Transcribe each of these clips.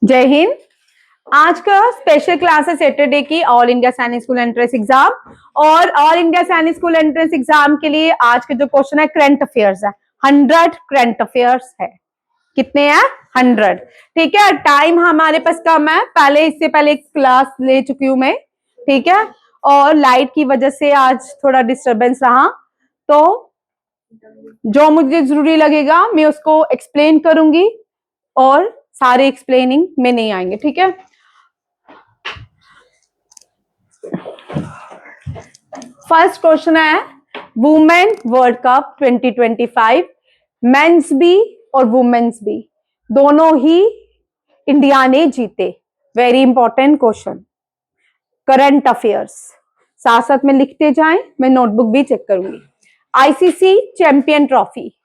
जय हिंद। आज का स्पेशल क्लास है सैटरडे की ऑल इंडिया सैनिक स्कूल एंट्रेंस एग्जाम। और ऑल इंडिया सैनिक स्कूल एंट्रेंस एग्जाम के लिए आज के जो क्वेश्चन है करंट अफेयर्स है। 100 करंट अफेयर्स है। कितने हैं? 100। ठीक है। टाइम हमारे पास कम है, इससे पहले एक क्लास ले चुकी हूं मैं। ठीक है। और लाइट की वजह से आज थोड़ा डिस्टरबेंस रहा, तो जो मुझे जरूरी लगेगा मैं उसको एक्सप्लेन करूंगी और सारे एक्सप्लेनिंग में नहीं आएंगे। ठीक है। फर्स्ट क्वेश्चन है वुमेन वर्ल्ड कप 2025, मेंस भी और वुमेन्स भी दोनों ही इंडिया ने जीते। Very important question, current affairs. साथ साथ में लिखते जाएं, मैं नोटबुक भी चेक करूंगी। ICC champion trophy,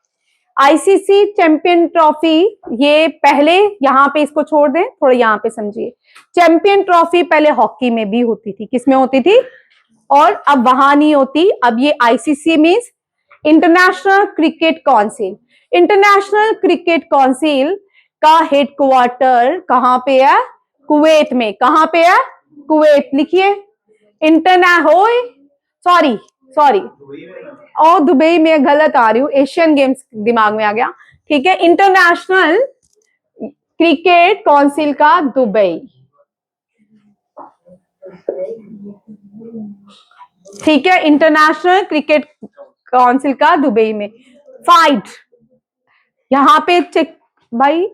ICC champion trophy, ये पहले यहां पे इसको छोड़ दें, थोड़ा यहां पे समझिए। चैंपियन ट्रॉफी पहले हॉकी में भी होती थी। किसमें होती थी? और अब वहां नहीं होती। अब ये ICC means international cricket council. International cricket council का हेडक्वार्टर कहां पे है? कुवैत में। कहां पे है? कुवैत। लिखिए सॉरी सॉरी और दुबई में गलत आ रही हूँ, एशियन गेम्स दिमाग में आ गया। ठीक है। इंटरनेशनल क्रिकेट काउंसिल का दुबई। ठीक है। इंटरनेशनल क्रिकेट काउंसिल का दुबई में। फाइट, यहां पे चेक भाई,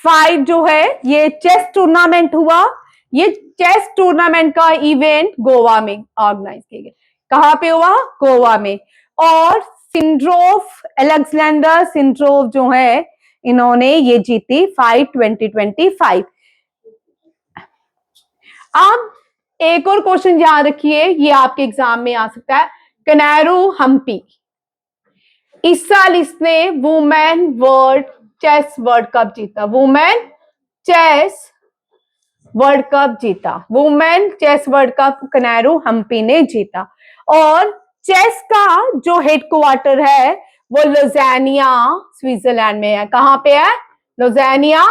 फाइट जो है ये चेस टूर्नामेंट हुआ। ये चेस टूर्नामेंट का इवेंट गोवा में ऑर्गेनाइज किया गया। कहां पे हुआ? गोवा में। और सिंड्रोफ, अलेक्जेंडर सिंड्रोफ जो है, इन्होंने ये जीती फाइट 2025। अब एक और क्वेश्चन याद रखिए, ये आपके एग्जाम में आ सकता है। कनेरू हम्पी, इस साल इसने women world chess world cup जीता। वुमेन चेस वर्ल्ड कप जीता। Women chess world cup Koneru Humpy ने जीता। और चेस का जो हेडक्वार्टर है वो लोज़ानिया स्विट्जरलैंड में है। कहां पे है? लोज़ानिया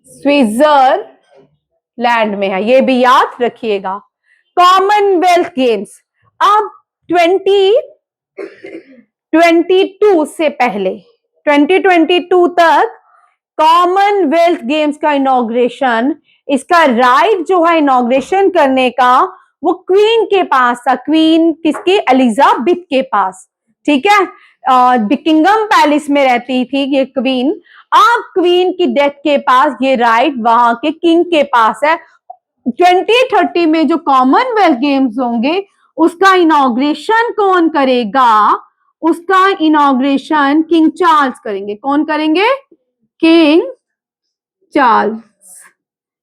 स्विट्जरलैंड में है। ये भी याद रखिएगा। कॉमनवेल्थ गेम्स, अब 2022 से पहले 2022 तक कॉमनवेल्थ गेम्स का इनॉग्रेशन, इसका राइट जो है इनॉग्रेशन करने का, वो क्वीन के पास था। क्वीन किसकी? एलिजाबेथ के पास। ठीक है। बिकिंगम पैलेस में रहती थी ये क्वीन। अब क्वीन की डेथ के पास ये राइट वहां के किंग के पास है। 2030 में जो कॉमनवेल्थ गेम्स होंगे उसका इनॉग्रेशन कौन करेगा? उसका इनॉग्रेशन किंग चार्ल्स करेंगे। कौन करेंगे? किंग चार्ल्स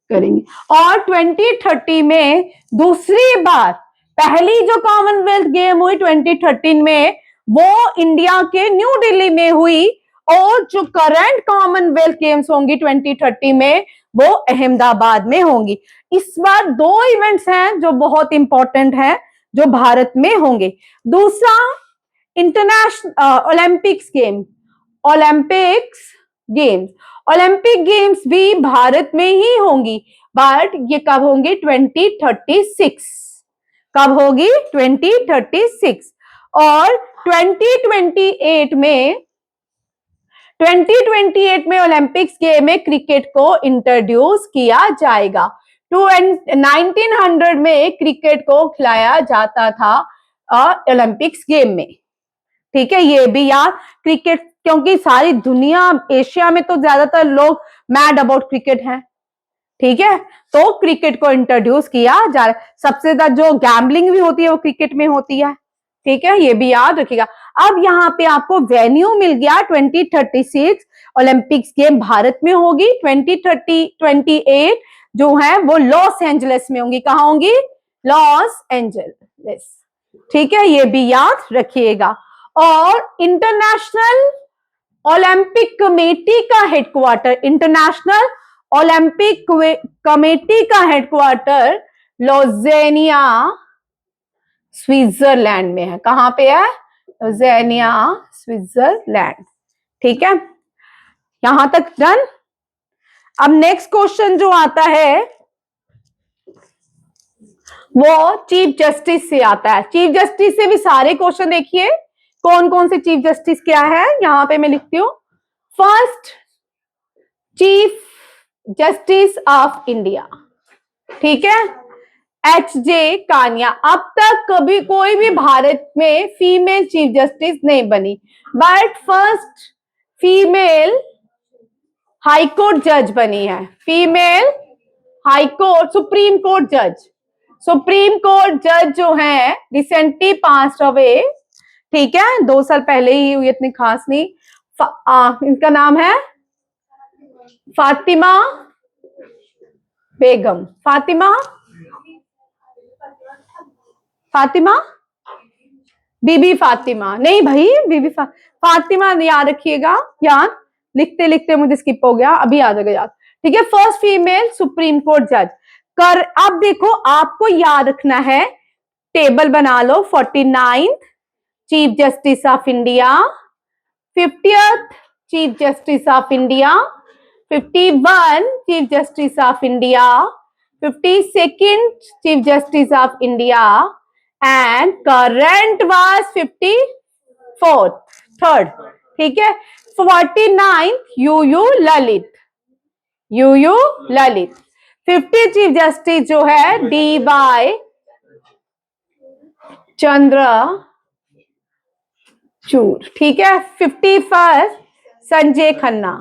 करेंगे। और 2030 में दूसरी बार, पहली जो कॉमनवेल्थ गेम हुई 2013 में, वो इंडिया के न्यू दिल्ली में हुई। और जो करंट कॉमनवेल्थ गेम्स होंगी 2030 में, वो अहमदाबाद में होंगी। इस बार दो इवेंट्स हैं जो बहुत इंपॉर्टेंट हैं, जो भारत में होंगे। दूसरा, international Olympics game, Olympics games, Olympic games भी भारत में ही होंगी। बट ये कब होंगी? 2036। कब होगी? 2036। और 2028 में ओलंपिक्स गेम में क्रिकेट को इंट्रोड्यूस किया जाएगा। 1900 में क्रिकेट को खिलाया जाता था ओलंपिक्स गेम में। ठीक है। ये भी याद, क्रिकेट, क्योंकि सारी दुनिया, एशिया में तो ज्यादातर लोग मैड अबाउट क्रिकेट हैं। ठीक है। तो क्रिकेट को इंट्रोड्यूस किया जा रहा है। सबसे ज्यादा जो गैम्बलिंग भी होती है वो क्रिकेट में होती है। ठीक है। ये भी याद रखिएगा। अब यहाँ पे आपको वेन्यू मिल गया। 2036 ओलंपिक्स गेम भारत में होगी। 2028 जो है वो लॉस एंजलिस में होंगी। कहां होंगी? Los Angeles. ठीक है। ये भी याद रखिएगा। और इंटरनेशनल ओलंपिक कमेटी का हेडक्वार्टर, इंटरनेशनल ओलंपिक कमेटी का हेडक्वार्टर लोज़ेनिया स्विट्जरलैंड में है। कहां पे है? लोज़ेनिया स्विट्जरलैंड। ठीक है। यहां तक डन। अब नेक्स्ट क्वेश्चन जो आता है वो चीफ जस्टिस से आता है। चीफ जस्टिस से भी सारे क्वेश्चन देखिए कौन कौन से चीफ जस्टिस क्या है, यहां पे मैं लिखती हूं। First chief justice of India, ठीक है, H.J. कानिया। अब तक कभी कोई भी भारत में फीमेल चीफ जस्टिस नहीं बनी, but first female high court जज बनी है। Female high court supreme court जज, सुप्रीम कोर्ट जज जो है रिसेंटली पास अवे, ठीक है, 2 साल पहले ही हुई, इतनी खास नहीं। इनका नाम है फातिमा बेगम। फातिमा बीबी फातिमा नहीं भाई, फातिमा याद रखिएगा, याद लिखते लिखते मुझे स्किप हो गया, अभी आ जाएगा याद, ठीक है। फर्स्ट फीमेल सुप्रीम कोर्ट जज कर। अब देखो आपको याद रखना है, टेबल बना लो। 49 chief justice of India, 50th chief justice of India, 51 chief justice of India, 52nd chief justice of India, and current was 54th, third, ठीक है। 49th U U Lalit, 50 chief justice जो है D.Y. चंद्रचूड़, ठीक है। 51st संजय खन्ना,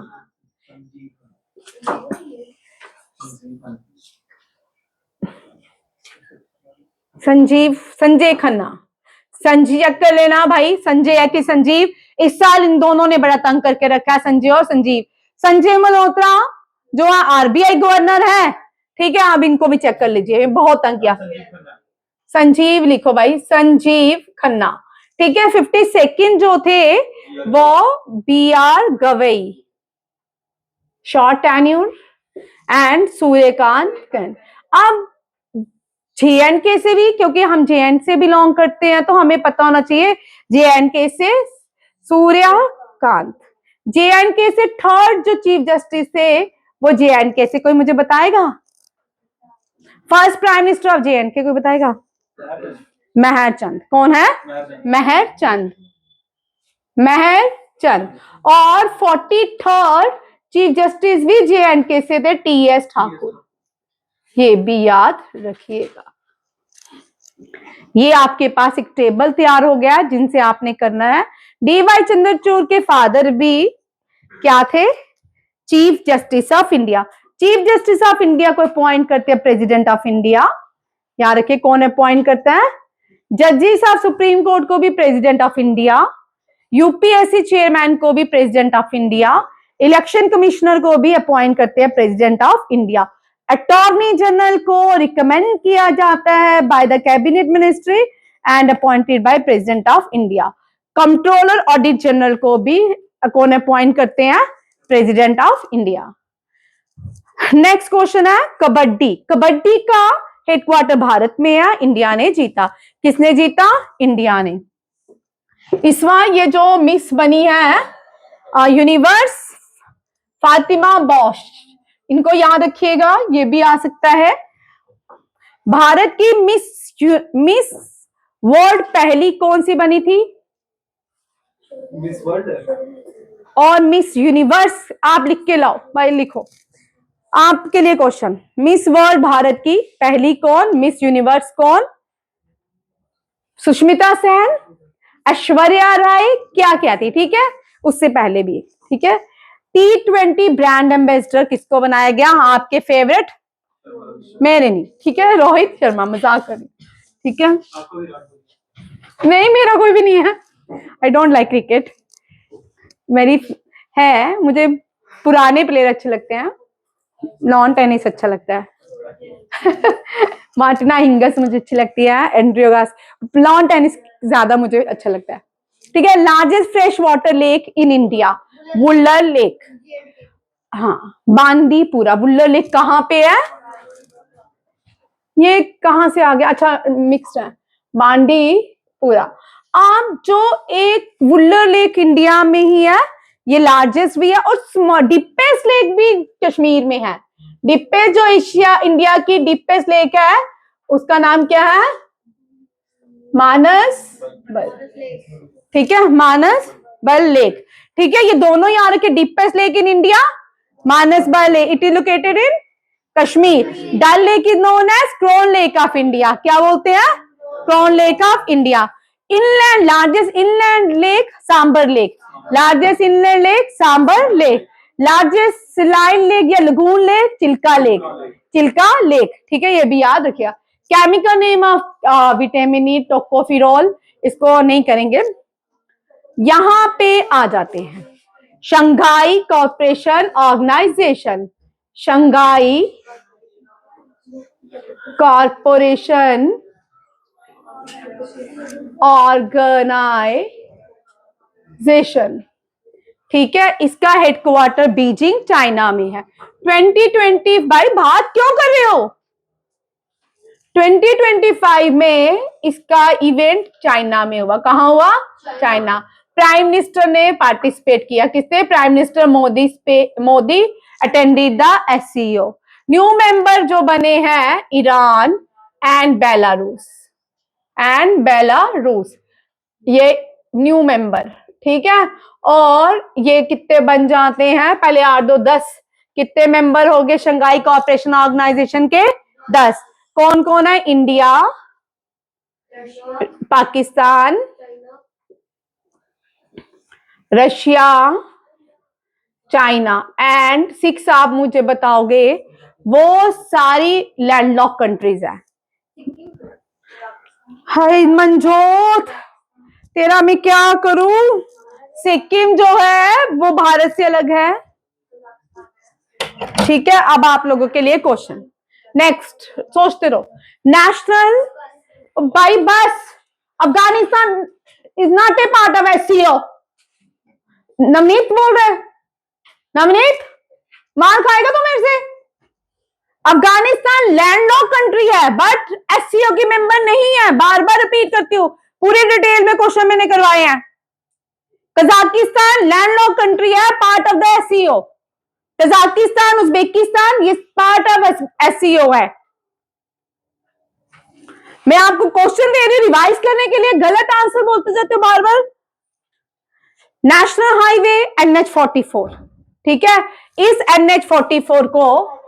संजय खन्ना। संजीव कर लेना भाई, संजय है कि संजीव, इस साल इन दोनों ने बड़ा तंग करके रखा है, संजय और संजीव। संजय मल्होत्रा जो RBI गवर्नर है, ठीक है, आप इनको भी चेक कर लीजिए, बहुत तंग किया। संजीव लिखो भाई, संजीव खन्ना, ठीक है। 52nd जो थे वो BR Gavai, short tenure, and Suryakant. अब JNK से भी, क्योंकि हम JN से बिलोंग करते हैं तो हमें पता होना चाहिए, JNK से सूर्यकांत। JNK से थर्ड जो चीफ जस्टिस थे वो JNK से, कोई मुझे बताएगा? First prime minister of JNK कोई बताएगा? मेहर चंद। कौन है? मेहर चंद, मेहर चंद। और 43rd चीफ जस्टिस भी JNK से थे, TS ठाकुर, ये भी याद रखिएगा। ये आपके पास एक टेबल तैयार हो गया जिनसे आपने करना है। D.Y. चंद्रचूड़ के फादर भी क्या थे? Chief justice of India. Chief justice of India को अपॉइंट करते हैं प्रेसिडेंट ऑफ इंडिया, याद रखिए कौन अपॉइंट करता है? जजेस ऑफ सुप्रीम कोर्ट को भी president of India, UPSC chairman को भी president of India, election commissioner को भी अपॉइंट करते हैं president of India. Attorney general को रिकमेंड किया जाता है by the cabinet ministry and appointed by president of India. Controller audit general को भी कौन अपॉइंट करते हैं? President of India. Next question है कबड्डी। कबड्डी का हेडक्वार्टर भारत में है, इंडिया ने जीता। किसने जीता? इंडिया ने। इस बार ये जो मिस बनी है यूनिवर्स, फातिमा बॉश, इनको याद रखिएगा, ये भी आ सकता है। भारत की मिस वर्ल्ड पहली कौन सी बनी थी? मिस वर्ल्ड और मिस यूनिवर्स आप लिख के लाओ भाई, लिखो आपके लिए क्वेश्चन। मिस वर्ल्ड भारत की पहली कौन? मिस यूनिवर्स कौन? सुष्मिता सेन, ऐश्वर्या राय, क्या क्या थी, ठीक है, उससे पहले भी, ठीक है। T20 ब्रांड एम्बेसडर किसको बनाया गया? आपके फेवरेट, मेरे नहीं, ठीक है, रोहित शर्मा, मजाक कर, ठीक है, नहीं मेरा कोई भी नहीं है, आई डोंट लाइक क्रिकेट। मेरी है, मुझे पुराने प्लेयर अच्छे लगते हैं, लॉन टेनिस अच्छा लगता है मार्टिना हिंगस मुझे अच्छी लगती है, एंड्रियो गास, लॉन टेनिस ज्यादा मुझे अच्छा लगता है, ठीक है। Largest fresh water lake in India, Wular lake, हाँ, बांदीपुरा। वुल्लर लेक कहाँ पे है? ये कहाँ से आ गया? अच्छा मिक्स्ड है, बांदीपुरा। अब जो एक वुल्लर लेक इंडिया में ही है, ये लार्जेस्ट भी है और डीपेस्ट लेक भी कश्मीर में है। डीपेस्ट जो एशिया इंडिया की डीपेस्ट लेक है उसका नाम क्या है? मानस बल। ठीक है, मानस बल लेक। ठीक है, ये दोनों यहाँ रखे, deepest lake in India Manasbal lake, it is located in Kashmir. Dal lake is known as crown lake of India. क्या बोलते हैं? Crown lake of India. Inland largest inland lake Sambhar lake, largest inland lake Sambhar lake. Largest saline lake या lagoon lake Chilika lake, Chilika lake. ठीक है, ये भी याद रखिएगा। Chemical name of vitamin E tocopherol, इसको नहीं करेंगे। यहां पे आ जाते हैं Shanghai corporation organisation, Shanghai corporation organisation. ठीक है, इसका हेडक्वार्टर बीजिंग चाइना में है। 2020 भाई बात क्यों कर रहे हो? 2025 में इसका इवेंट चाइना में हुआ। कहां हुआ? चाइना। प्राइम मिनिस्टर ने पार्टिसिपेट किया। किससे? Prime minister Modi attended the SCO. New member जो बने हैं ईरान एंड बेलारूस, ये न्यू मेंबर। ठीक है, और ये कितने बन जाते हैं? पहले 8 2 10 कितने मेंबर हो गए शंघाई कोऑपरेशन ऑर्गेनाइजेशन के? 10। कौन कौन है? India, Pakistan, Russia, China and 6 आप मुझे बताओगे वो सारी लैंडलॉक कंट्रीज है। हाय मंजोत, तेरा मैं क्या करूं? सिक्किम जो है वो भारत से अलग है। ठीक है, अब आप लोगों के लिए क्वेश्चन। नेक्स्ट सोचते रहो। नेशनल भाई बस, Afghanistan is not a part of SCO. Navneet बोल रहे? नवनीत मार खाएगा तो मेरे से। अफगानिस्तान लैंडलॉक कंट्री है बट एससीओ की मेंबर नहीं है। बार बार रिपीट करती हूँ, पूरी डिटेल में क्वेश्चन मैंने करवाए हैं। कजाकिस्तान लैंडलॉक कंट्री है, part of the SCO. Kazakhstan, Uzbekistan ये पार्ट ऑफ एससीओ है। मैं आपको क्वेश्चन दे रही हूं रिवाइज करने के लिए, गलत आंसर बोलते जाते हो बार बार। National highway NH44। ठीक है, इस NH44 को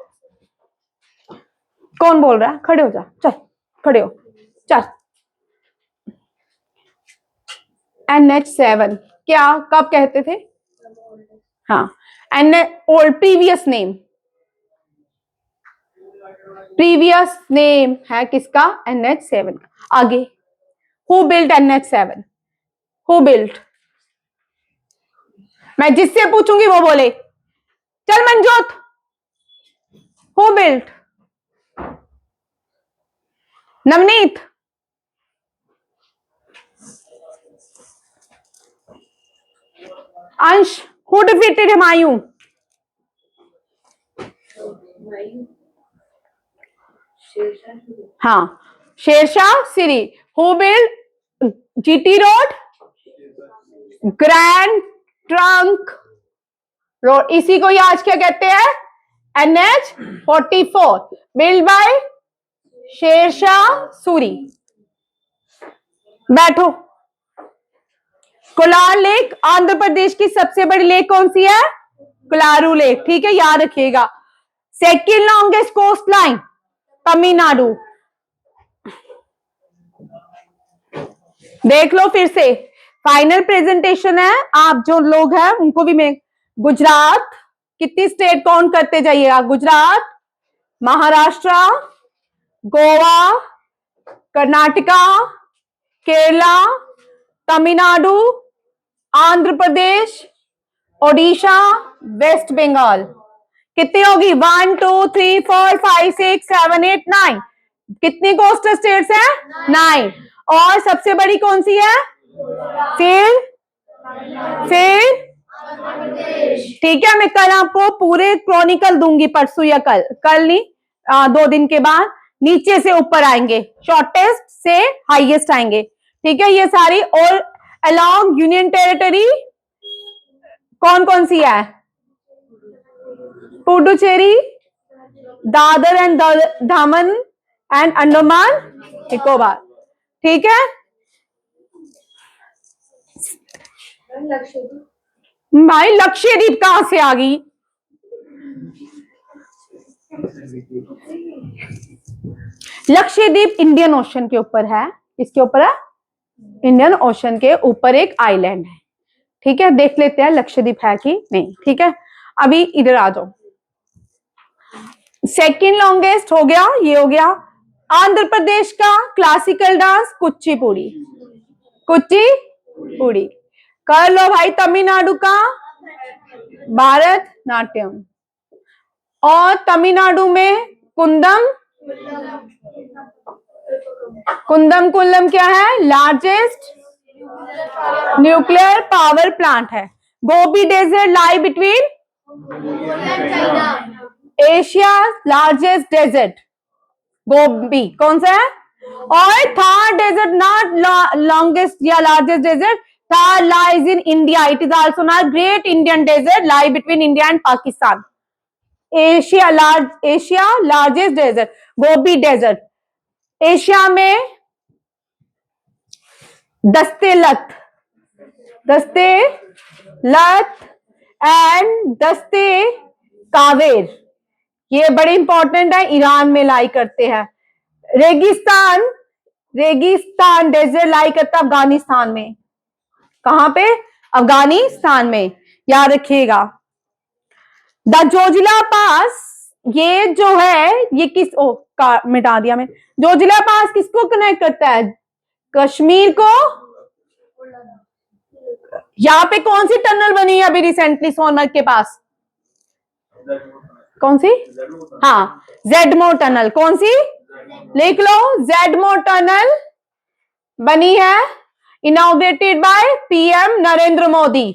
कौन बोल रहा है? खड़े हो जा, चल खड़े हो, चल। NH7 क्या कब कहते थे? हाँ, ओल्ड प्रीवियस नेम है किसका? NH7। आगे who built NH7? Who built? मैं जिससे पूछूंगी वो बोले। चल मंजोत, हु बिल्ट? नवनीत, अंश, हु डिफीटेड हुमायूं? हाँ, Sher Shah Suri. Who built GT road? Grand trunk road. इसी को आज क्या कहते हैं? NH44 build by Sher Shah Suri. बैठो। कोलार लेक आंध्र प्रदेश की सबसे बड़ी लेक कौन सी है? कोलारू लेक। ठीक है, याद रखिएगा। Second longest coastline Tamil Nadu. देख लो फिर से, फाइनल प्रेजेंटेशन है। आप जो लोग हैं उनको भी मैं गुजरात, कितनी स्टेट काउंट करते जाइएगा? गुजरात, महाराष्ट्र, गोवा, कर्नाटका, केरला, तमिलनाडु, आंध्र प्रदेश, ओडिशा, वेस्ट बंगाल। कितनी होगी? 1 2 3 4 5 6 7 8 9। कितनी कोस्टल स्टेट्स हैं? 9। और सबसे बड़ी कौन सी है? फिर ठीक है, मैं कल आपको पूरे क्रॉनिकल दूंगी, परसों या कल नहीं, 2 दिन के बाद। नीचे से ऊपर आएंगे, शॉर्टेस्ट से हाईएस्ट आएंगे। ठीक है, ये सारी और अलोंग यूनियन टेरिटरी कौन कौन सी है? Puducherry, Dadar and Daman and Andaman Nicobar. ठीक है भाई, लक्षद्वीप कहां से आ गई? लक्षद्वीप इंडियन ओशन के ऊपर है। इसके ऊपर है, इंडियन ओशन के ऊपर एक आइलैंड है। ठीक है, देख लेते हैं लक्षद्वीप है कि नहीं। ठीक है, अभी इधर आ जाओ। सेकंड लॉन्गेस्ट हो गया, ये हो गया। आंध्र प्रदेश का क्लासिकल डांस कुचिपुड़ी, कुचिपुड़ी। कर लो भाई। तमिलनाडु का भारत नाट्यम, और तमिलनाडु में कुंदम, कुंदम कुल्लम क्या है? लार्जेस्ट न्यूक्लियर पावर प्लांट है। Gobi desert lie between Asia largest desert, Gobi कौन सा है? और थार डेजर्ट, नॉट लॉन्गेस्ट या largest desert, Thar lies in India. It is also not great Indian desert, lie between India and Pakistan. Asia largest desert Gobi desert. Asia में दस्ते लत and दस्ते कावेर, ये बड़े इंपॉर्टेंट है, ईरान में लाई करते हैं। रेगिस्तान डेजर्ट लाई करता है अफगानिस्तान में। कहां पे? अफगानिस्तान में, याद रखिएगा। द जोजिला पास, ये जो है ये मिटा दिया मैं। जोजिला पास किसको कनेक्ट करता है? कश्मीर को। यहाँ पे कौन सी टनल बनी है अभी रिसेंटली सोनमर्ग के पास? कौन सी? हाँ, जेडमो टनल। कौन सी? लिख लो, जेडमो टनल बनी है, inaugurated by PM Narendra Modi.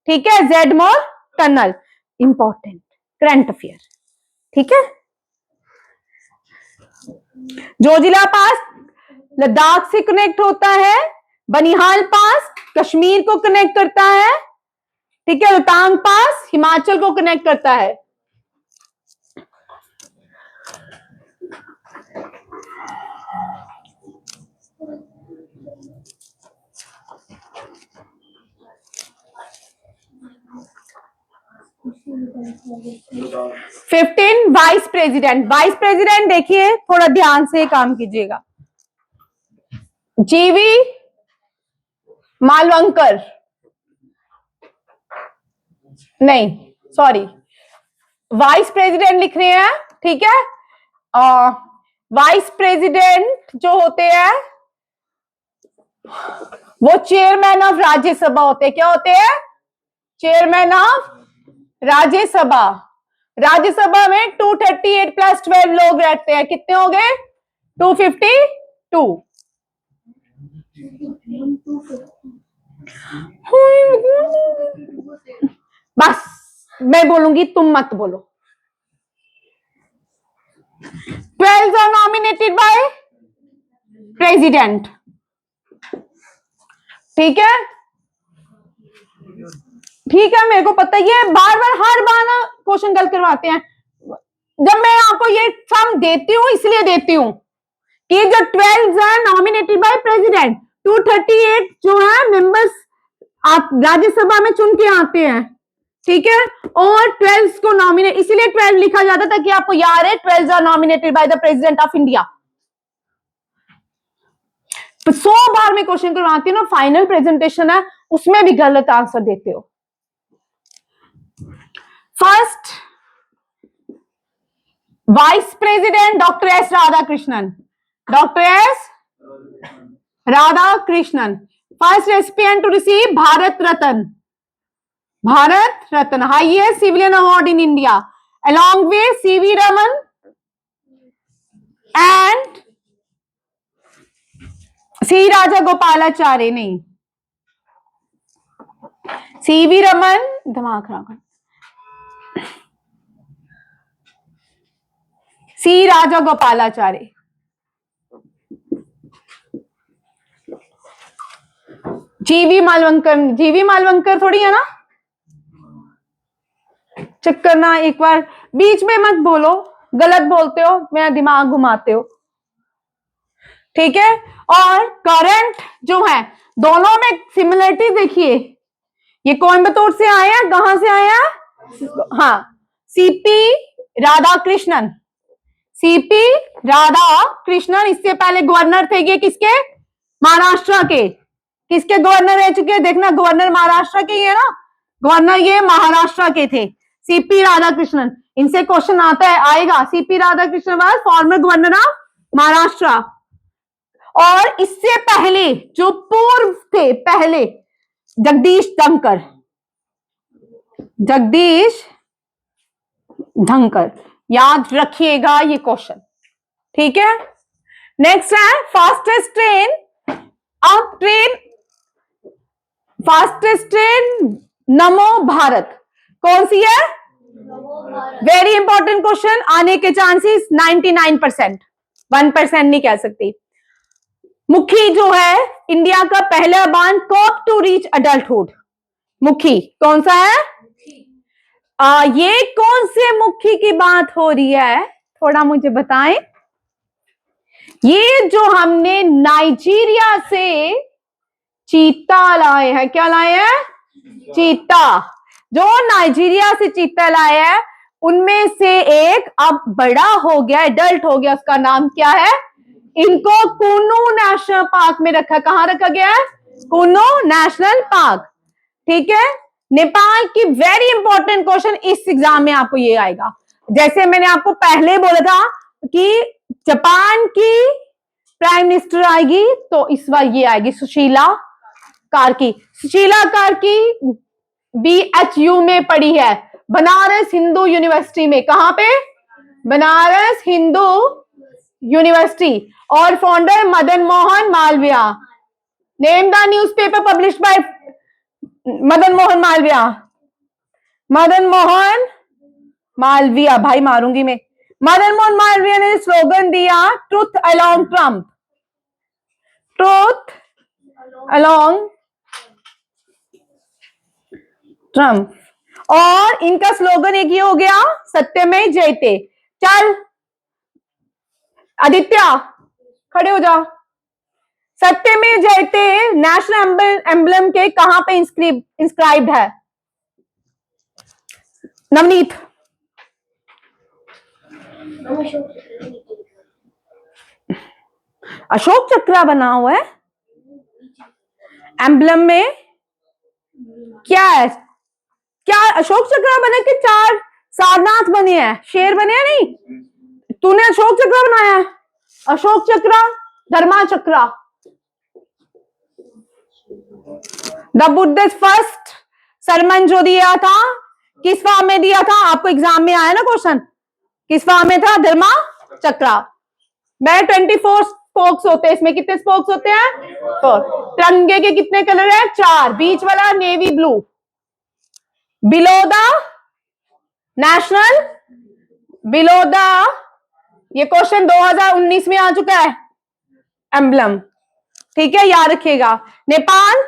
ठीक है, जेडमो टनल, इंपॉर्टेंट करंट अफेयर। ठीक है, जोजिला पास लद्दाख से कनेक्ट होता है, बनिहाल पास कश्मीर को कनेक्ट करता है। ठीक है, रोहतांग पास हिमाचल को कनेक्ट करता है। फिफ्टीन वाइस प्रेसिडेंट देखिए, थोड़ा ध्यान से काम कीजिएगा। जीवी मालवंकर, नहीं सॉरी, वाइस प्रेसिडेंट लिख रहे हैं। ठीक है, वाइस प्रेसिडेंट जो होते हैं वो चेयरमैन ऑफ राज्यसभा होते हैं। क्या होते हैं? Chairman of Rajya Sabha. राज्यसभा में 238 प्लस 12 लोग रहते हैं। कितने हो गए? 252। बस मैं बोलूंगी, तुम मत बोलो। 12 आर नॉमिनेटेड बाय प्रेसिडेंट। ठीक है, ठीक है, मेरे को पता ही है, बार बार हर बार ना क्वेश्चन गलत करवाते हैं। जब मैं आपको ये सम देती हूँ इसलिए देती हूँ कि जो 12 आर नॉमिनेटेड बाय प्रेसिडेंट, 238 जो है मेंबर्स आप राज्यसभा में चुन के आते हैं। ठीक है, और 12 को नॉमिनेट, इसीलिए 12 लिखा जाता था कि आपको याद है 12 are nominated by the president of India. 100 बार में क्वेश्चन करवाती हूँ ना, फाइनल प्रेजेंटेशन है उसमें भी गलत आंसर देते हो। First vice president doctor S Radhakrishnan, doctor S Radhakrishnan. First recipient to receive Bharat Ratna, highest civilian award in India, along with CV Raman and C Rajagopalachari. नहीं, सीवी रमन, दिमाग खराब, सी राजा गोपालाचार्य। जीवी मालवंकर थोड़ी है ना? चेक करना एक बार, बीच में मत बोलो, गलत बोलते हो, मेरा दिमाग घुमाते हो, ठीक है। और करंट जो है, दोनों में सिमिलरिटी देखिए, ये कोयम्बतूर से आया, कहां से आया, हाँ, सीपी राधाकृष्णन, सीपी राधाकृष्णन, इससे पहले गवर्नर थे ये किसके, महाराष्ट्र के, किसके गवर्नर रह चुके हैं, देखना गवर्नर महाराष्ट्र के ही है ना, गवर्नर ये महाराष्ट्र के थे, सीपी राधाकृष्णन। इनसे क्वेश्चन आता है, आएगा, CP Radhakrishnan was former governor of Maharashtra. और इससे पहले जो पूर्व थे, पहले जगदीश धनखड़, जगदीश धनखड़, याद रखिएगा ये क्वेश्चन, ठीक है। नेक्स्ट है फास्टेस्ट ट्रेन, अब ट्रेन, फास्टेस्ट ट्रेन नमो भारत, कौन सी है, वेरी इंपॉर्टेंट क्वेश्चन, आने के चांसेस 99%, 1% नहीं कह सकती। मुखी जो है इंडिया का पहला बांध कब टू रीच अडल्टहुड, मुखी कौन सा है, ये कौन से मुखी की बात हो रही है, थोड़ा मुझे बताएं। ये जो हमने नाइजीरिया से चीता लाए हैं, क्या लाए हैं, चीता, जो नाइजीरिया से चीता लाए हैं, उनमें से एक अब बड़ा हो गया, एडल्ट हो गया, उसका नाम क्या है, इनको कुनु नेशनल पार्क में रखा, कहां रखा गया है, कुनु नेशनल पार्क, ठीक है। नेपाल की वेरी इंपॉर्टेंट क्वेश्चन इस एग्जाम में आपको ये आएगा, जैसे मैंने आपको पहले बोला था कि जापान की प्राइम मिनिस्टर आएगी, तो इस बार ये आएगी सुशीला कार्की, सुशीला कार्की BHU में पढ़ी है, बनारस हिंदू यूनिवर्सिटी में, कहां पे, बनारस हिंदू यूनिवर्सिटी, और founder Madan Mohan Malaviya, name the newspaper published by Madan Mohan Malaviya, Madan Mohan Malaviya, भाई मारूंगी मैं, मदन मोहन मालविया ने स्लोगन दिया truth alone triumph, truth alone triumph, और इनका स्लोगन एक ही हो गया, सत्यमेव जयते। चल आदित्य खड़े हो जा, सत्यमेव जयते नेशनल एम्बलम के कहां पे इंस्क्राइब्ड है, नवनीत, अशोक चक्र बना हुआ है एम्बलम में, क्या है, क्या अशोक चक्र बने कि 4 सारनाथ बने हैं, शेर बने हैं, नहीं, तूने अशोक चक्र बनाया है, अशोक चक्र, धर्मा चक्र, द बुद्धिस्ट फर्स्ट सरमन जो दिया था किस फॉर्म में दिया था, आपको एग्जाम में आया ना क्वेश्चन, किस फॉर्म में था, धर्मा चक्र। मैं 24 स्पोक्स होते हैं, इसमें कितने स्पोक्स होते हैं, 4, तिरंगे के कितने कलर है, 4, बीच वाला navy blue, below the national, below the, ये क्वेश्चन 2019 में आ चुका है, एम्बलम, ठीक है, याद रखिएगा। नेपाल,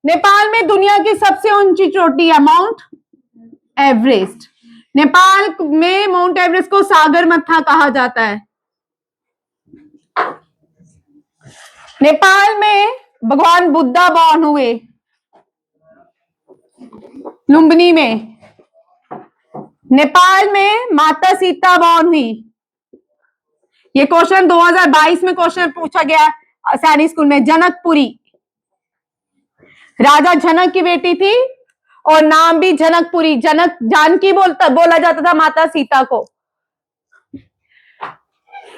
नेपाल में दुनिया की सबसे ऊंची चोटी है माउंट एवरेस्ट, नेपाल में माउंट एवरेस्ट को सागरमाथा कहा जाता है। नेपाल में भगवान बुद्धा बॉर्न हुए, लुम्बिनी में, नेपाल में माता सीता बॉर्न हुई, ये क्वेश्चन 2022 में क्वेश्चन पूछा गया सैनिक स्कूल में, जनकपुरी, राजा जनक की बेटी थी और नाम भी जनकपुरी, जनक जानकी बोला जाता था माता सीता को।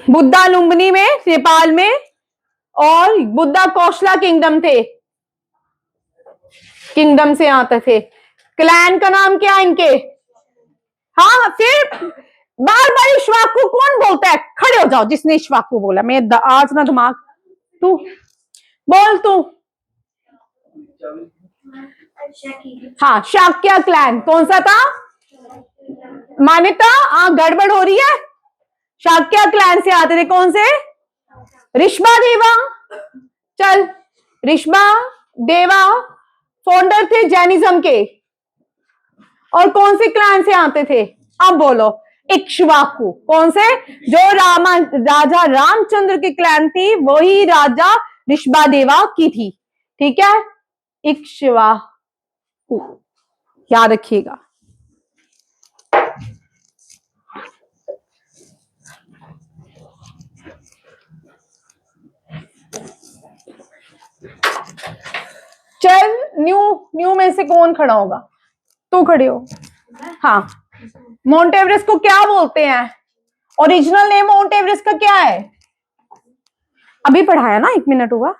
बुद्धा लुम्बिनी में, नेपाल में, और बुद्धा कौशला किंगडम थे, किंगडम से आते थे। क्लैन का नाम क्या है इनके, हाँ, फिर बार बार इश्वाकू कौन बोलता है, खड़े हो जाओ जिसने इश्वाकू बोला, मैं आज ना दिमाग, तू बोल, तू, हाँ, शाक्य क्लैन, कौन सा था, मान्यता गड़बड़ हो रही है, शाक्य क्लैन से आते थे, कौन से, ऋषभा देवा, चल, ऋषभा देवा फाउंडर थे जैनिज्म के, और कौन से क्लैन से आते थे? अब बोलो। इक्ष्वाकु। कौन से? जो राजा रामचंद्र की क्लैन थी वही राजा ऋषभादेवा की थी। ठीक है, इक्ष्वाकु याद रखिएगा। चल, न्यू में से कौन खड़ा होगा? तू खड़े हो। हाँ, माउंट एवरेस्ट को क्या बोलते हैं? ओरिजिनल नेम माउंट एवरेस्ट का क्या है? अभी पढ़ाया ना, 1 मिनट हुआ।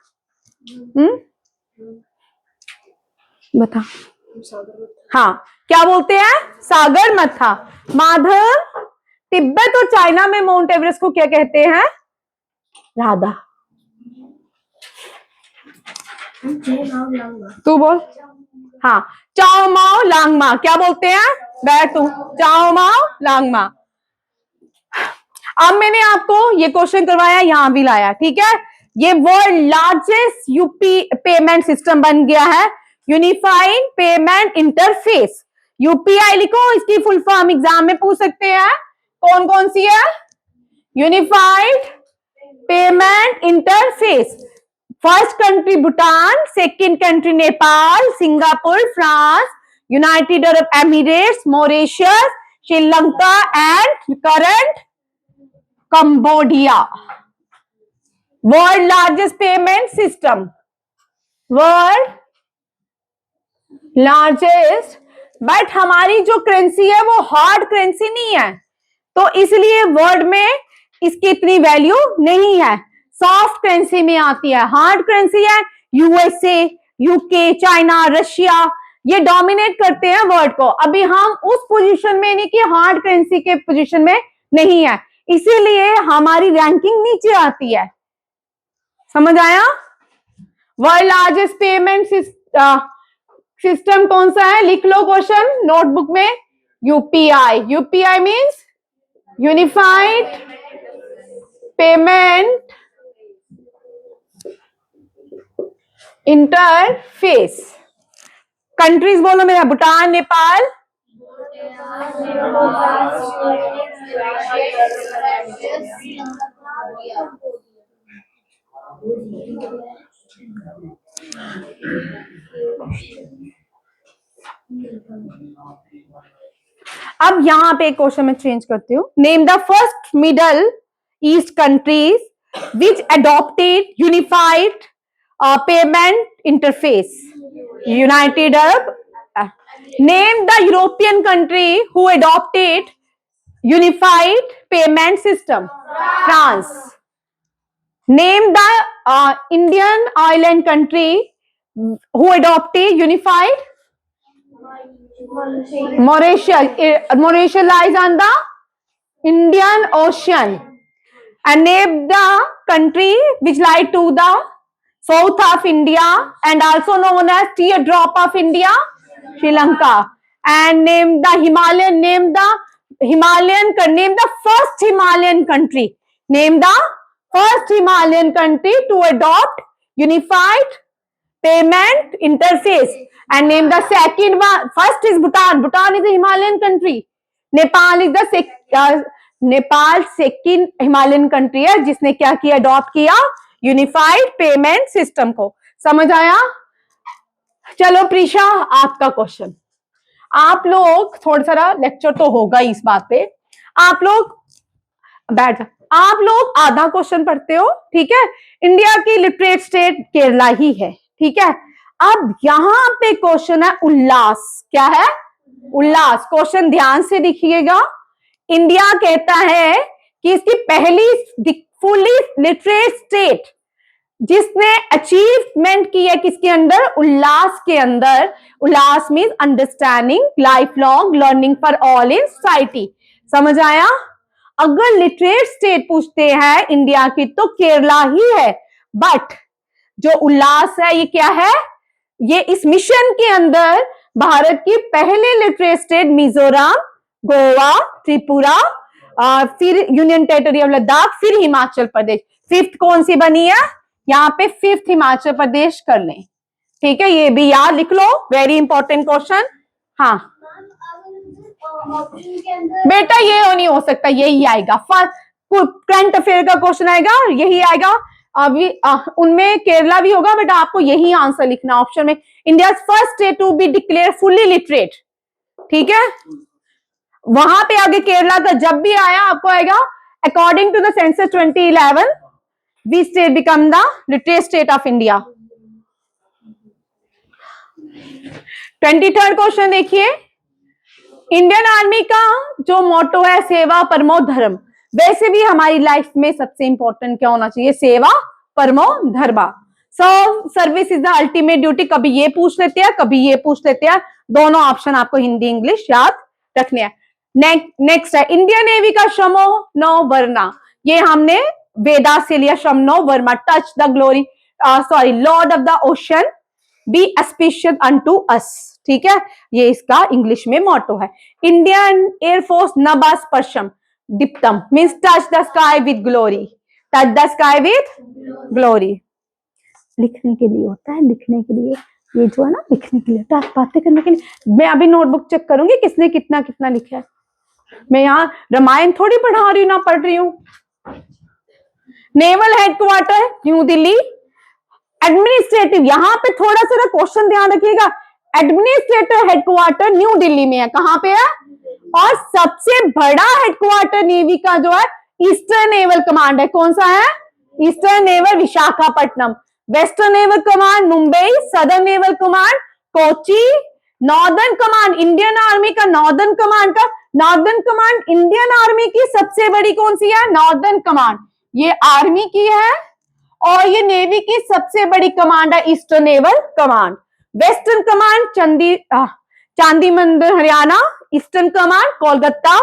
बता। हाँ, क्या बोलते हैं? सागर मत्था। माधव, तिब्बत और चाइना में माउंट एवरेस्ट को क्या कहते हैं? राधा। तू बोल। हाँ, चाओ माओ लांगमा। क्या बोलते हैं? बैठ तू। चाओ माओ लांगमा। अब मैंने आपको ये क्वेश्चन करवाया, यहां भी लाया। ठीक है, ये world largest UP payment system बन गया है, यूनिफाइड पेमेंट इंटरफेस। यूपीआई लिखो, इसकी फुल फॉर्म एग्जाम में पूछ सकते हैं। कौन कौन सी है? Unified payment interface. First country Bhutan, second country Nepal, Singapore, France, United Arab Emirates, Mauritius, Sri Lanka and current Cambodia. World largest payment system, world largest. But हमारी जो करेंसी है वो हार्ड करेंसी नहीं है, तो इसलिए वर्ल्ड में इसकी इतनी वैल्यू नहीं है, सॉफ्ट करेंसी में आती है। हार्ड करेंसी है यूएसए, यूके, चाइना, रशिया, ये डोमिनेट करते हैं वर्ल्ड को। अभी हम उस पोजीशन में नहीं कि हार्ड करेंसी के पोजीशन में नहीं है, इसीलिए हमारी रैंकिंग नीचे आती है। समझ आया? वर्ल्ड लार्जेस्ट पेमेंट सिस्टम कौन सा है? लिख लो क्वेश्चन नोटबुक में। UPI. UPI means unified payment interface. Countries बोलो मेरा। भूटान, नेपाल, अब यहां पे क्वेश्चन में चेंज करती हूं। Name the first middle east countries which adopted unified payment interface. United Arab. Name the European country who adopted unified payment system. France. Name the Indian island country who adopted unified. Mauritius. Mauritius lies on the Indian Ocean. And name the country which lies to the south of India and also known as teardrop of India, Sri Lanka. And name the Himalayan. Name the first Himalayan country. Name the first Himalayan country to adopt unified payment interface. And name the second one. First is Bhutan. Bhutan is a Himalayan country. Nepal is the Nepal second Himalayan country है जिसने क्या किया? Adopt किया unified payment system को। समझ आया? चलो प्रीशा, आपका क्वेश्चन। आप लोग थोड़ा सा लेक्चर तो होगा इस बात पे, आप लोग बैठ जा। आप लोग आधा क्वेश्चन पढ़ते हो, ठीक है? इंडिया की लिटरेट स्टेट केरला ही है, ठीक है? अब यहां पे क्वेश्चन है उल्लास। क्या है? उल्लास। क्वेश्चन ध्यान से देखिएगा। इंडिया कहता है कि इसकी पहली फुली लिटरेट स्टेट जिसने अचीवमेंट की है किसके अंदर? उल्लास के अंदर। Ullas means understanding life long learning for all in society. समझ आया? अगर लिटरेट स्टेट पूछते हैं इंडिया की तो केरला ही है, बट जो उल्लास है ये क्या है? ये इस मिशन के अंदर भारत की पहले लिटरेट स्टेट मिजोरम, गोवा, त्रिपुरा, फिर यूनियन टेरिटरी ऑफ लद्दाख, फिर हिमाचल प्रदेश। फिफ्थ कौन सी बनी है? यहाँ पे फिफ्थ हिमाचल प्रदेश कर लें, ठीक है? ये भी याद लिख लो, वेरी इंपॉर्टेंट क्वेश्चन। हाँ बेटा ये नहीं हो सकता, यही आएगा फर्स्ट। करंट अफेयर का क्वेश्चन आएगा, यही आएगा। अभी उनमें केरला भी होगा, बट आपको यही आंसर लिखना ऑप्शन में। India first state to be declare fully literate, ठीक है। वहां पे आगे केरला का जब भी आया आपको आएगा according to the census 2011 we state become the literate state of India. 23rd question देखिए, इंडियन आर्मी का जो मोटो है सेवा परमो धर्म, वैसे भी हमारी लाइफ में सबसे इंपॉर्टेंट क्या होना चाहिए? सेवा परमो धर्मा। Service is the ultimate duty. कभी ये पूछ लेते हैं, कभी ये पूछ लेते हैं, दोनों ऑप्शन आपको हिंदी इंग्लिश याद रखने हैं। नेक्स्ट है इंडियन नेवी का शमो नो वर्ना, ये हमने वेदा से लिया। शम नो वर्मा, touch the glory sorry lord of the ocean be auspicious unto us, ठीक है। ये इसका इंग्लिश में मोटो है। इंडियन एयरफोर्स नभा स्पर्शम डिप्तम means touch the sky with glory, touch the sky with glory. लिखने के लिए होता है, लिखने के लिए, ये जो है ना लिखने के लिए, बातें करने के लिए। मैं अभी नोटबुक चेक करूंगी किसने कितना कितना लिखा है। मैं यहाँ रामायण थोड़ी पढ़ा रही हूँ, ना पढ़ रही हूँ। Naval headquarter new Delhi. Administrative, यहां पे थोड़ा सा क्वेश्चन ध्यान रखिएगा, एडमिनिस्ट्रेटिव हेडक्वार्टर न्यू दिल्ली में है। कहां पे है? और सबसे बड़ा हेडक्वार्टर नेवी का जो है ईस्टर्न नेवल कमांड है। कौन सा है? Eastern naval Visakhapatnam. Western naval command Mumbai, southern naval command Kochi, northern command Indian army का नॉर्दर्न कमांड इंडियन आर्मी की सबसे बड़ी कौन सी है? Northern command. ये आर्मी की है और ये नेवी की सबसे बड़ी कमांड है eastern naval command. Western command चांदी मंदिर Haryana, eastern command Kolkata,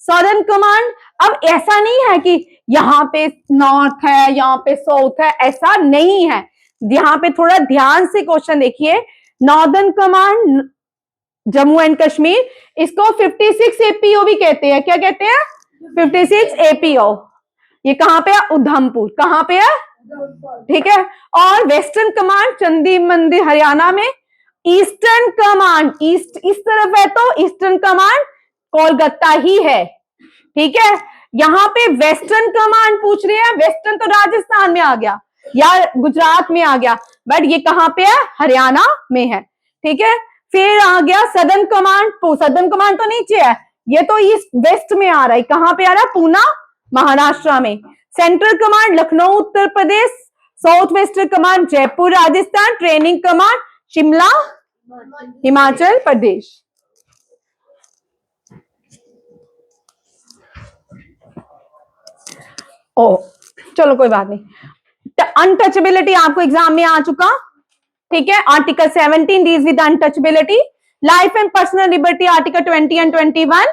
southern command. अब ऐसा नहीं है कि यहाँ पे नॉर्थ है, यहाँ पे साउथ है, ऐसा नहीं है। यहाँ पे थोड़ा ध्यान से क्वेश्चन देखिए। Northern command Jammu and Kashmir, इसको 56 एपीओ भी कहते हैं। क्या कहते हैं? 56 एपीओ। ये कहां पे है? उधमपुर। कहां पे है? ठीक है। और वेस्टर्न कमांड चंदी मंदिर हरियाणा में। ईस्टर्न कमांड ईस्ट इस तरफ है तो ईस्टर्न कमांड कोलकाता ही है, ठीक है। यहाँ पे वेस्टर्न कमांड पूछ रहे हैं, वेस्टर्न तो राजस्थान में आ गया या गुजरात में आ गया, बट ये कहां पे है? हरियाणा में है, ठीक है। फिर आ गया सदर्न कमांड, सदर्न कमांड तो नीचे है, ये तो ईस्ट वेस्ट में आ रहा है। कहां पे आ रहा है? पूना महाराष्ट्र में। Central command Lucknow Uttar Pradesh, south western command Jaipur Rajasthan, training command Shimla Himachal Pradesh. ओ चलो कोई बात नहीं। अनटचेबिलिटी आपको एग्जाम में आ चुका, ठीक है। Article 17 deals with untouchability. Life and personal liberty article 20 and 21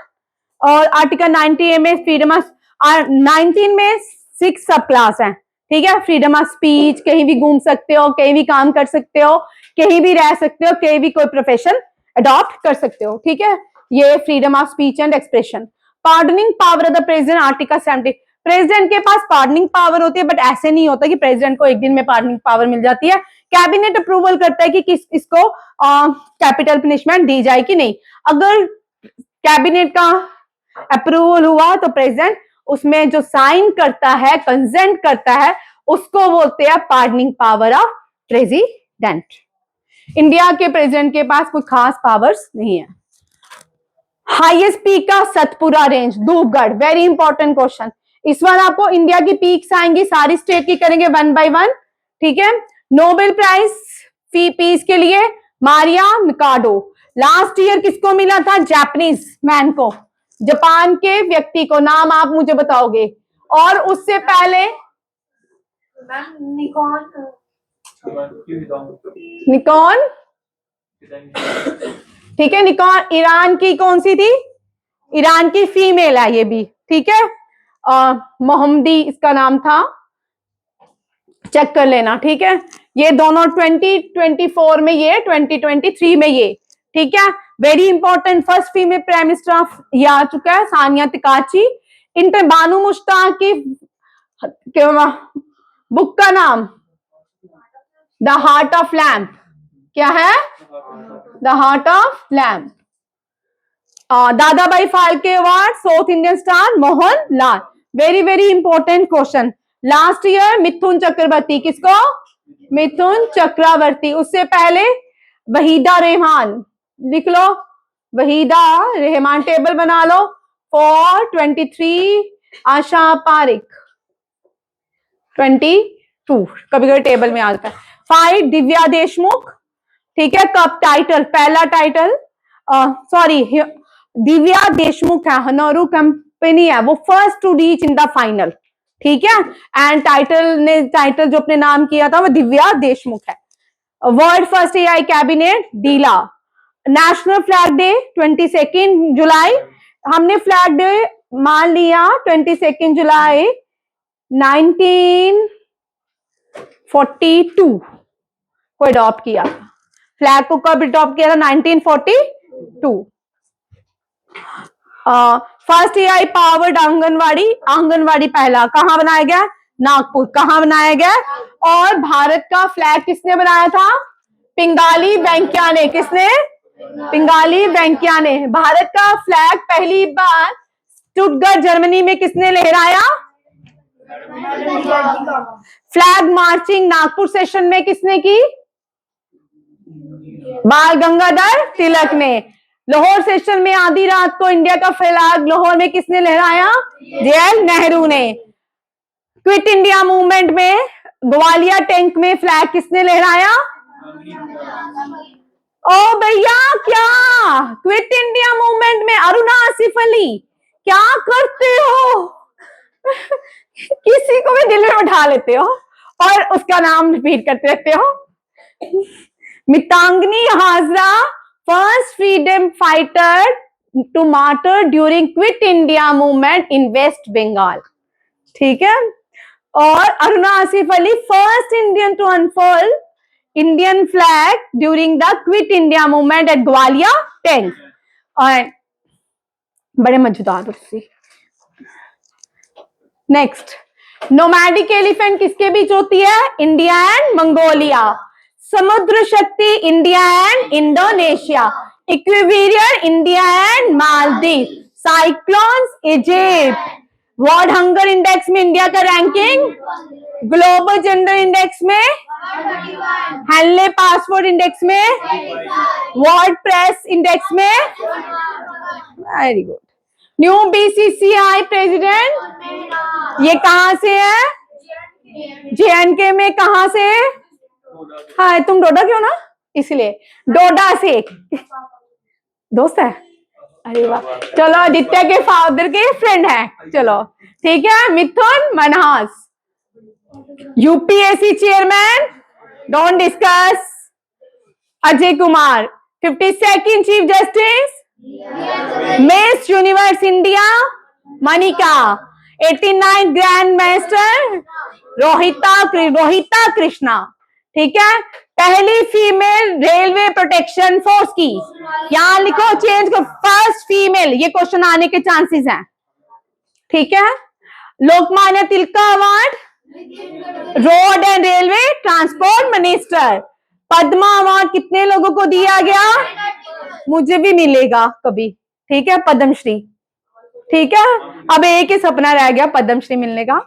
और आर्टिकल 90 में फ्रीडम ऑफ 19 में 6 सब क्लास है, ठीक है। फ्रीडम ऑफ स्पीच, कहीं भी घूम सकते हो, कहीं भी काम कर सकते हो, कहीं भी रह सकते हो, कहीं भी कोई प्रोफेशन अडॉप्ट कर सकते हो, ठीक है। ये freedom of speech and expression. Pardoning power of the president article 70। President के पास पार्डनिंग पावर होती है, बट ऐसे नहीं होता कि प्रेसिडेंट को एक दिन में पार्डनिंग पावर मिल जाती है। कैबिनेट अप्रूवल करता है कि इसको कैपिटल पनिशमेंट दी जाए कि नहीं। अगर कैबिनेट का अप्रूवल हुआ तो प्रेसिडेंट उसमें जो साइन करता है, कंसेंट करता है, उसको बोलते हैं pardoning power of president. India के प्रेसिडेंट के पास कोई खास पावर्स नहीं है। हाईएस्ट पीक का Satpura range Dhupgarh, very important question. इस बार आपको इंडिया की पीक्स आएंगी, सारी स्टेट की करेंगे 1 by 1, ठीक है। नोबेल प्राइज पीस के लिए मारिया मिकाडो। लास्ट ईयर किसको मिला था? जापानीज मैन को, जापान के व्यक्ति को। नाम आप मुझे बताओगे। और उससे पहले निकॉन, ठीक है। निकॉन ईरान की कौन सी थी? ईरान की फीमेल है ये भी, ठीक है। मोहम्मदी इसका नाम था, चेक कर लेना, ठीक है। ये दोनों 2024 में, ये 2023 में ये, ठीक है। Very important, first female prime minister of ये आ चुका है, सानिया तिकाची। इंटर बानू मुश्ताक की बुक का नाम द हार्ट ऑफ लैम्प, क्या है? The heart of lamp. Dada Bhai Phalke award, south Indian star Mohan Lal. Very very important question. Last year Mithun Chakraborty, किसको? मिथुन चक्रवर्ती। उससे पहले वहीदा रहमान, लिख लो वहीदा रहमान, टेबल बना लो। 423 आशा पारिक, 22 कभी कभी टेबल में आता है। 5 दिव्या देशमुख, ठीक है। कब टाइटल, पहला टाइटल, सॉरी दिव्या देशमुख है, हनोरू कंपनी है, वो first to reach in the final, ठीक है। एंड टाइटल जो अपने नाम किया था वो दिव्या देशमुख है। World first AI cabinet Diella. National flag day 22 July. हमने फ्लैग डे मान लिया 22 जुलाई 1942 को अडॉप्ट किया। फ्लैग को कब अडॉप्ट किया था? 1942। First AI powered anganwadi, anganwadi पहला कहां बनाया गया? नागपुर। कहां बनाया गया? और भारत का फ्लैग किसने बनाया था? पिंगाली वेंकैया ने। किसने? पिंगाली वेंकैया ने। भारत का फ्लैग पहली बार स्टुटगर्ट जर्मनी में किसने लहराया? फ्लैग मार्चिंग नागपुर सेशन में किसने की? बाल गंगाधर तिलक ने। लाहौर सेशन में आधी रात को इंडिया का फ्लैग लाहौर में किसने लहराया? जवाहरलाल नेहरू ने। क्विट इंडिया मूवमेंट में ग्वालियर टैंक में फ्लैग किसने लहराया? ओ भैया, क्या क्विट इंडिया मूवमेंट में अरुणा आसिफ अली, क्या करते हो? किसी को भी दिल में उठा लेते हो और उसका नाम रिपीट करते रहते हो। Matangini Hazra, first freedom fighter to martyr during quit India movement in West Bengal, ठीक है। और Aruna Asaf Ali, first Indian to unfurl Indian flag during the quit India movement at Gwalior tank. और बड़े मजेदार उससे। नेक्स्ट, नोमैडिक एलिफेंट किसके बीच होती है? India and Mongolia. Samudra Shakti India and Indonesia. Ekuverin India and Maldives. Cyclones Egypt. World hunger index में इंडिया का रैंकिंग, ग्लोबल जेंडर इंडेक्स में, हैनले पासपोर्ट इंडेक्स में, वर्ल्ड प्रेस इंडेक्स में। Very good. New BCCI president, ये कहां से है? जेएनके में। कहां से? हाँ, तुम डोडा क्यों ना, इसलिए डोडा से दोस्त है। अरे वाह, चलो आदित्य के फादर के फ्रेंड है, चलो ठीक है। Mithun Manhas, UPSC chairman, don't discuss. Ajay Kumar, 52nd chief justice, miss universe India Manika, 89 grand master Rohita Krishna, ठीक है। पहली फीमेल रेलवे प्रोटेक्शन फोर्स की, यहां लिखो, चेंज को, फर्स्ट फीमेल, ये क्वेश्चन आने के चांसेस हैं, ठीक है। Lokmanya Tilak award, road and railway transport minister. Padma award कितने लोगों को दिया गया? मुझे भी मिलेगा कभी, ठीक है, पद्मश्री, ठीक है। अब एक ही सपना रह गया पद्मश्री मिलने का,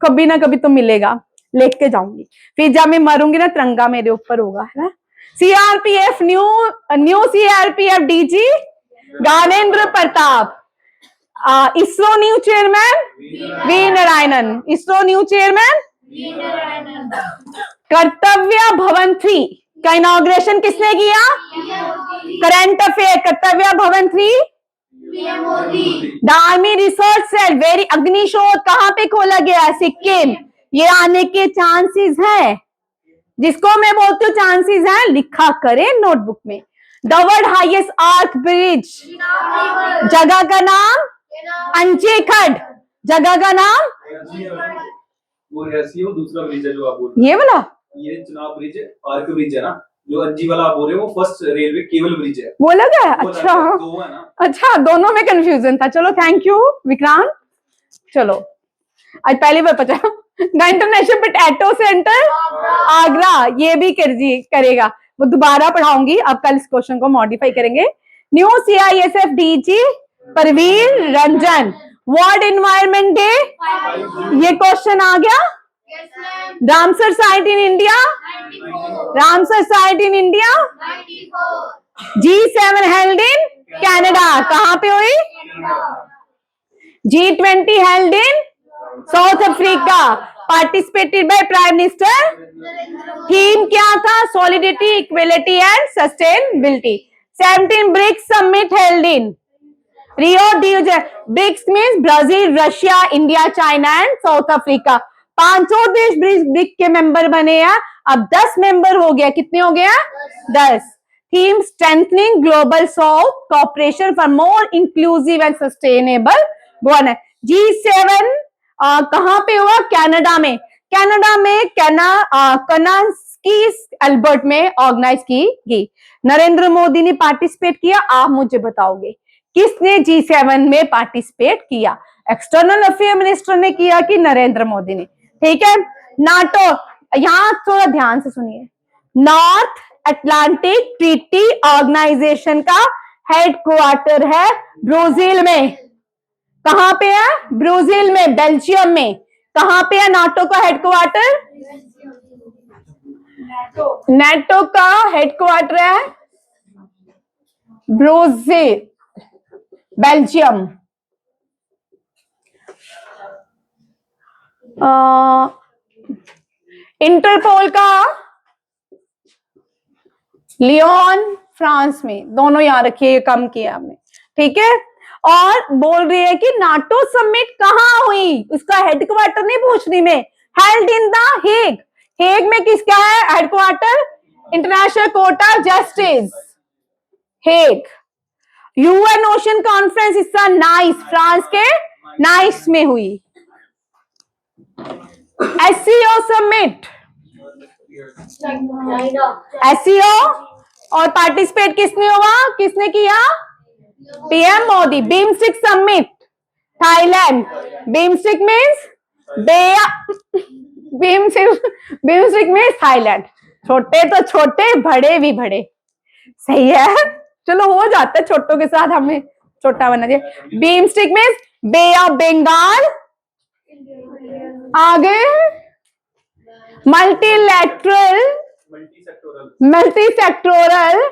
कभी ना कभी तो मिलेगा, लेके जाऊंगी। फिर जब मैं मरूंगी ना, तिरंगा मेरे ऊपर होगा, है ना। CRPF new CRPF DG Gyanendra Pratap. ISRO new chairman V Narayanan. ISRO new chairman Kartavya Bhavan 3 का इनॉग्रेशन किसने किया? Current affair, Kartavya Bhavan 3 the army research cell, very Agnishodh कहां पे खोला गया है? सिक्किम। ये आने के चांसेस है, जिसको मैं बोलती हूँ चांसेस है, लिखा करें नोटबुक में। The world highest arch bridge, जगह का नाम अंचेखड, जगह का नाम वो दूसरा ब्रिज है जो आप बोल रहे ये वाला, ये चुनाव ब्रिज है, आर्क ब्रिज है ना, जो अंजी वाला आप बोल रहे हो, वो फर्स्ट रेलवे केबल ब्रिज है, वो लगा है। अच्छा, दो है ना। अच्छा, दोनों में कंफ्यूजन था। चलो थैंक यू विक्रांत। चलो आज पहली बार पता। The international potato centre Agra, ये भी करेगा, वो दोबारा पढ़ाऊंगी। अब कल इस क्वेश्चन को मॉडिफाई करेंगे। New CISF DG Praveer Ranjan. World environment day, ये क्वेश्चन आ गया। Ramsar site in India, Ramsar site in India. G7 held in Canada, कहां पे हुई? G20 held in South Africa, participated by prime minister. Theme क्या था? Solidity, equality and sustainability. 17 BRICS summit held in Rio de Janeiro. BRICS means Brazil, Russia, India, China and South Africa. 500 देश BRICS के member बने हैं, अब 10 member हो गया। कितने हो गया? 10। Theme strengthening global south cooperation for more inclusive and sustainable governance. G7 कहां पे हुआ? कनाडा में। कनाडा में कनास्की अल्बर्ट में ऑर्गेनाइज की गई। नरेंद्र मोदी ने पार्टिसिपेट किया। आप मुझे बताओगे किसने G7 में पार्टिसिपेट किया? एक्सटर्नल अफेयर मिनिस्टर ने किया कि नरेंद्र मोदी ने? ठीक है। नाटो, यहां थोड़ा ध्यान से सुनिए। नॉर्थ अटलांटिक ट्रीटी ऑर्गेनाइजेशन का हेडक्वार्टर है ब्राजील में। कहां पे है? ब्राजील में, बेल्जियम में। कहां पे है नाटो का हेडक्वार्टर? नाटो का हेडक्वार्टर है ब्राजील, बेल्जियम। इंटरपोल का लियोन, फ्रांस में। दोनों याद रखिए, कम किया हमने। ठीक है। और बोल रही है कि नाटो समिट कहां हुई, उसका हेडक्वार्टर नहीं पूछ रही मैं। Held in the Hague. Hague में किसका है headquarter? International court of justice, Hague. UN ocean conference हिस्सा नाइस, फ्रांस के नाइस में हुई। SCO समिट, SCO, और पार्टिसिपेट किसने हुआ? किसने किया? PM Modi. BIMSTEC summit, Thailand. BIMSTEC means BIMSTEC means Thailand. छोटे तो छोटे, बड़े भी बड़े। सही है, चलो हो जाता है छोटों के साथ, हमें छोटा बना दिया। BIMSTEC means bay of Bengal. आगे मल्टीलैटरल, मल्टी सेक्टोरल।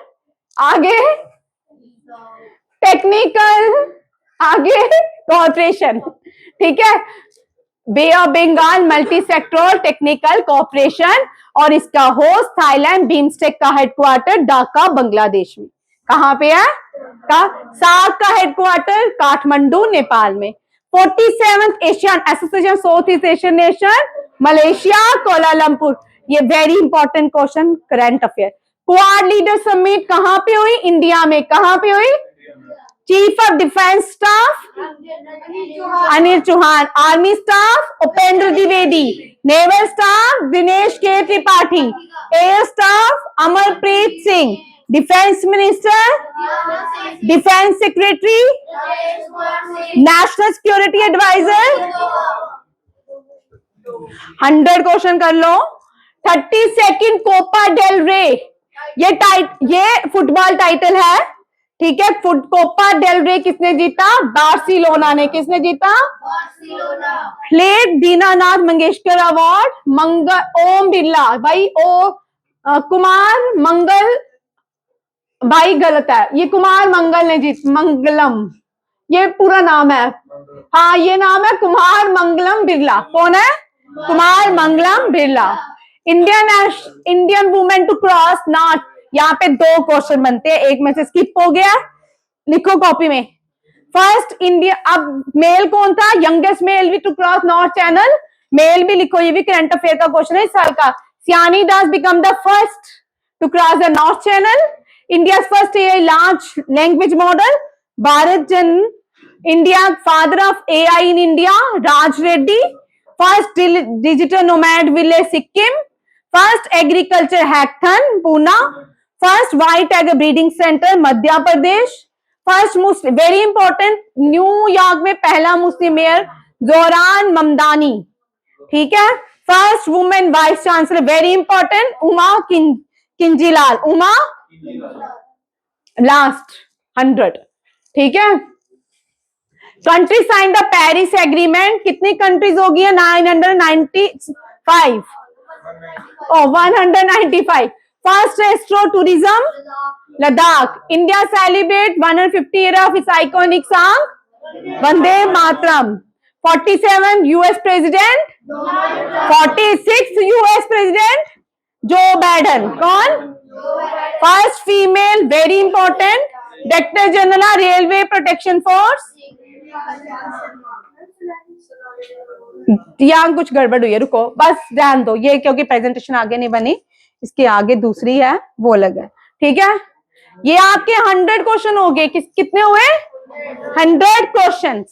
आगे टेक्निकल, आगे कोऑपरेशन। ठीक है। Bay of Bengal, multi sectoral, technical cooperation. और इसका होस्ट थाईलैंड। बिम्स्टेक का हेडक्वार्टर ढाका, बांग्लादेश में। कहां पे है? सार्क का हेडक्वार्टर काठमांडू, नेपाल में। 47th Asian association south east Asian nation, Malaysia, Kuala Lumpur. ये very important question, current affair. Quad leader summit कहां पे हुई? इंडिया में। कहां पे हुई? Chief of defence staff Anil Chauhan, army staff Upendra Dwivedi, naval staff Dinesh K Tripathi, air staff Amarpreet Singh, defence minister, defence secretary, national security adviser. 100 question कर लो। 32nd कोपा डेल रे, ये फुटबॉल टाइटल है। ठीक है। कोपा डेल रे किसने जीता? बार्सिलोना ने। किसने जीता? Barcelona. Late Dinanath Mangeshkar award, Om Birla भाई, कुमार मंगल भाई, गलत है ये, कुमार मंगल ने जीत, मंगलम ये पूरा नाम है। हाँ, ये नाम है कुमार मंगलम बिरला। कौन है? Kumar Mangalam Birla. Indian women to cross north. यहाँ पे 2 क्वेश्चन बनते हैं, एक में से स्किप हो गया, लिखो कॉपी में। फर्स्ट इंडिया, अब मेल कौन था? Youngest male to cross North Channel, male भी लिखो, ये भी करंट अफेयर का क्वेश्चन है इस साल का। Siyani Das become the first to cross the north channel. India first large language model, Bharat Jan, India father of AI in India, Raj Reddy. First digital nomad village Sikkim, first agriculture hackathon Poona, first white tiger breeding centre Madhya Pradesh, first Muslim, very important, New York में पहला मुस्लिम mayor Zohran Mamdani. ठीक है। First women vice chancellor, very important, Uma Kinjilal, Uma last. 100, ठीक है। Country sign the Paris agreement, कितनी countries होगी? 995, ओ 195। First astro tourism Ladakh. India celebrate 150 year of its iconic song Vande Mataram. 47 US president, 46 US president Joe Biden. कौन? First female, very important, director general railway protection force. यहाँ कुछ गड़बड़ हुई है, रुको बस ध्यान दो ये, क्योंकि प्रेजेंटेशन आगे नहीं बनी, इसके आगे दूसरी है वो अलग है, ठीक है। ये आपके 100 क्वेश्चन हो गए। कितने हुए? 100 क्वेश्चन।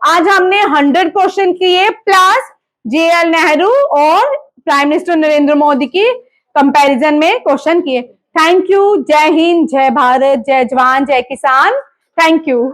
आज हमने 100 क्वेश्चन किए प्लस JL नेहरू और प्राइम मिनिस्टर नरेंद्र मोदी की कंपैरिजन में क्वेश्चन किए। Thank you. जय हिंद, जय भारत, जय जवान, जय किसान। Thank you.